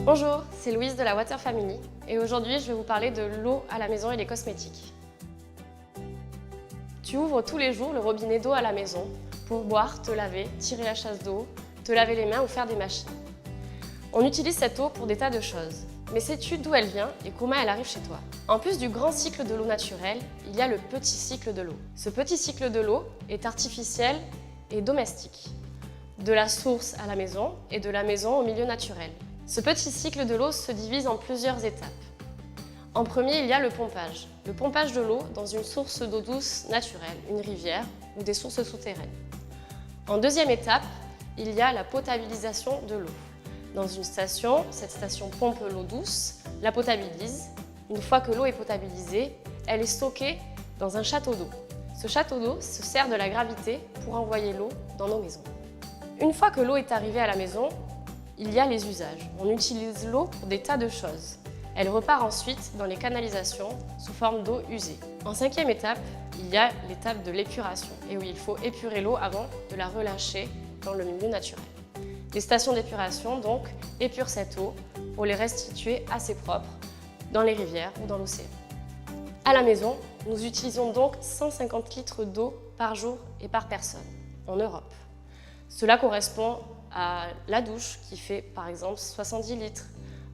Bonjour, c'est Louise de la Water Family et aujourd'hui je vais vous parler de l'eau à la maison et des cosmétiques. Tu ouvres tous les jours le robinet d'eau à la maison pour boire, te laver, tirer la chasse d'eau, te laver les mains ou faire des machines. On utilise cette eau pour des tas de choses, mais sais-tu d'où elle vient et comment elle arrive chez toi? En plus du grand cycle de l'eau naturelle, il y a le petit cycle de l'eau. Ce petit cycle de l'eau est artificiel et domestique, de la source à la maison et de la maison au milieu naturel. Ce petit cycle de l'eau se divise en plusieurs étapes. En premier, il y a le pompage. Le pompage de l'eau dans une source d'eau douce naturelle, une rivière ou des sources souterraines. En deuxième étape, il y a la potabilisation de l'eau. Dans une station, cette station pompe l'eau douce, la potabilise. Une fois que l'eau est potabilisée, elle est stockée dans un château d'eau. Ce château d'eau se sert de la gravité pour envoyer l'eau dans nos maisons. Une fois que l'eau est arrivée à la maison, il y a les usages. On utilise l'eau pour des tas de choses. Elle repart ensuite dans les canalisations sous forme d'eau usée. En cinquième étape, il y a l'étape de l'épuration, et où il faut épurer l'eau avant de la relâcher dans le milieu naturel. Les stations d'épuration, donc, épurent cette eau pour les restituer assez propres dans les rivières ou dans l'océan. À la maison, nous utilisons donc 150 litres d'eau par jour et par personne en Europe. Cela correspond à la douche qui fait par exemple 70 litres,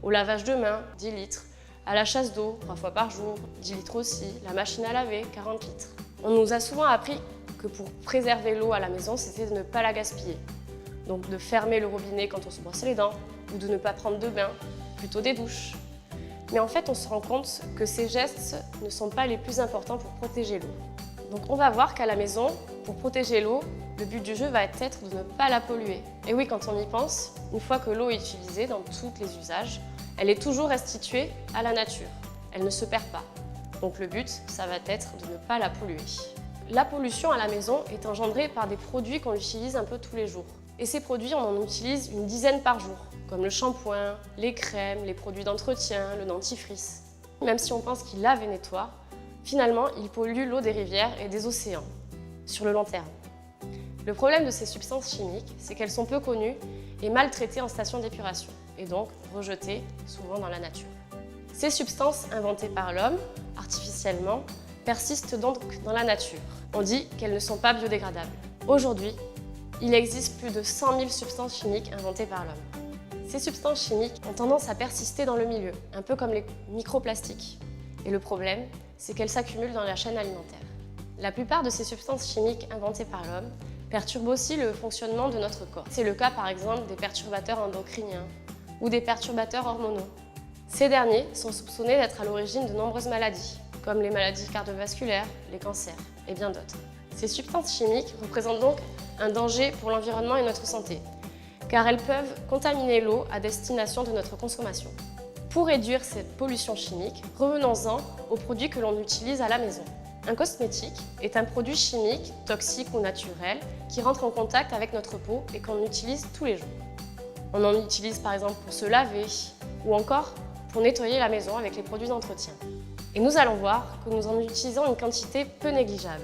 au lavage de mains 10 litres, à la chasse d'eau 3 fois par jour 10 litres aussi, la machine à laver 40 litres. On nous a souvent appris que pour préserver l'eau à la maison, c'était de ne pas la gaspiller. Donc de fermer le robinet quand on se brosse les dents ou de ne pas prendre de bain, plutôt des douches. Mais en fait, on se rend compte que ces gestes ne sont pas les plus importants pour protéger l'eau. Donc on va voir qu'à la maison, pour protéger l'eau, le but du jeu va être de ne pas la polluer. Et oui, quand on y pense, une fois que l'eau est utilisée dans tous les usages, elle est toujours restituée à la nature. Elle ne se perd pas. Donc le but, ça va être de ne pas la polluer. La pollution à la maison est engendrée par des produits qu'on utilise un peu tous les jours. Et ces produits, on en utilise une dizaine par jour, comme le shampoing, les crèmes, les produits d'entretien, le dentifrice. Même si on pense qu'il lave et nettoie, finalement, ils polluent l'eau des rivières et des océans, sur le long terme. Le problème de ces substances chimiques, c'est qu'elles sont peu connues et mal traitées en station d'épuration, et donc rejetées souvent dans la nature. Ces substances inventées par l'homme, artificiellement, persistent donc dans la nature. On dit qu'elles ne sont pas biodégradables. Aujourd'hui, il existe plus de 100 000 substances chimiques inventées par l'homme. Ces substances chimiques ont tendance à persister dans le milieu, un peu comme les microplastiques. Et le problème, c'est qu'elles s'accumulent dans la chaîne alimentaire. La plupart de ces substances chimiques inventées par l'homme perturbent aussi le fonctionnement de notre corps. C'est le cas par exemple des perturbateurs endocriniens ou des perturbateurs hormonaux. Ces derniers sont soupçonnés d'être à l'origine de nombreuses maladies, comme les maladies cardiovasculaires, les cancers et bien d'autres. Ces substances chimiques représentent donc un danger pour l'environnement et notre santé, car elles peuvent contaminer l'eau à destination de notre consommation. Pour réduire cette pollution chimique, revenons-en aux produits que l'on utilise à la maison. Un cosmétique est un produit chimique, toxique ou naturel, qui rentre en contact avec notre peau et qu'on utilise tous les jours. On en utilise par exemple pour se laver ou encore pour nettoyer la maison avec les produits d'entretien. Et nous allons voir que nous en utilisons une quantité peu négligeable.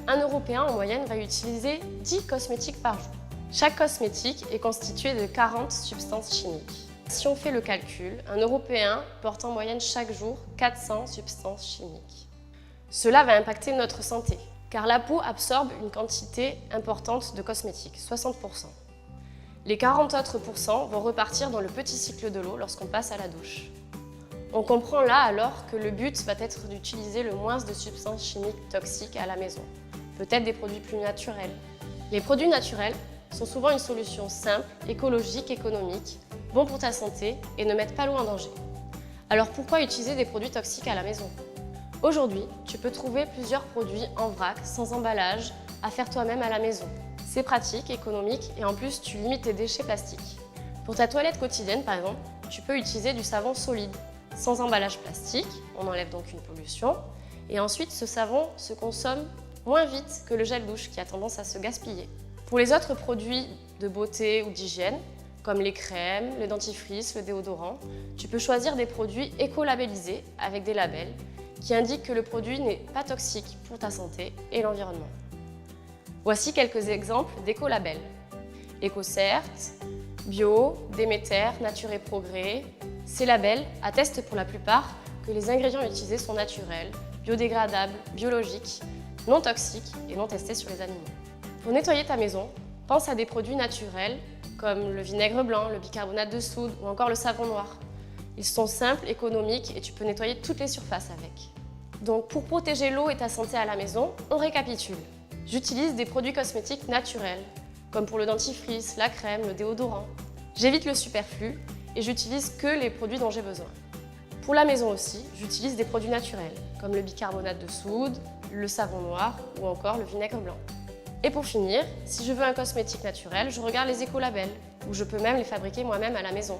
Un Européen en moyenne va utiliser 10 cosmétiques par jour. Chaque cosmétique est constitué de 40 substances chimiques. Si on fait le calcul, un Européen porte en moyenne chaque jour 400 substances chimiques. Cela va impacter notre santé, car la peau absorbe une quantité importante de cosmétiques, 60%. Les 40 autres pourcents vont repartir dans le petit cycle de l'eau lorsqu'on passe à la douche. On comprend là alors que le but va être d'utiliser le moins de substances chimiques toxiques à la maison, peut-être des produits plus naturels. Les produits naturels sont souvent une solution simple, écologique, économique, bon pour ta santé et ne mettent pas l'eau en danger. Alors pourquoi utiliser des produits toxiques à la maison? Aujourd'hui, tu peux trouver plusieurs produits en vrac, sans emballage, à faire toi-même à la maison. C'est pratique, économique et en plus tu limites tes déchets plastiques. Pour ta toilette quotidienne par exemple, tu peux utiliser du savon solide, sans emballage plastique, on enlève donc une pollution, et ensuite ce savon se consomme moins vite que le gel douche qui a tendance à se gaspiller. Pour les autres produits de beauté ou d'hygiène, comme les crèmes, le dentifrice, le déodorant, tu peux choisir des produits éco-labellisés avec des labels qui indiquent que le produit n'est pas toxique pour ta santé et l'environnement. Voici quelques exemples d'éco-labels. EcoCert, Bio, Déméter, Nature et Progrès, Ces labels attestent pour la plupart que les ingrédients utilisés sont naturels, biodégradables, biologiques, non toxiques et non testés sur les animaux. Pour nettoyer ta maison, pense à des produits naturels comme le vinaigre blanc, le bicarbonate de soude ou encore le savon noir. Ils sont simples, économiques et tu peux nettoyer toutes les surfaces avec. Donc pour protéger l'eau et ta santé à la maison, on récapitule. J'utilise des produits cosmétiques naturels, comme pour le dentifrice, la crème, le déodorant. J'évite le superflu et j'utilise que les produits dont j'ai besoin. Pour la maison aussi, j'utilise des produits naturels, comme le bicarbonate de soude, le savon noir ou encore le vinaigre blanc. Et pour finir, si je veux un cosmétique naturel, je regarde les écolabels, ou je peux même les fabriquer moi-même à la maison.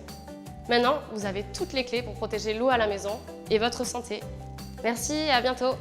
Maintenant, vous avez toutes les clés pour protéger l'eau à la maison et votre santé. Merci et à bientôt!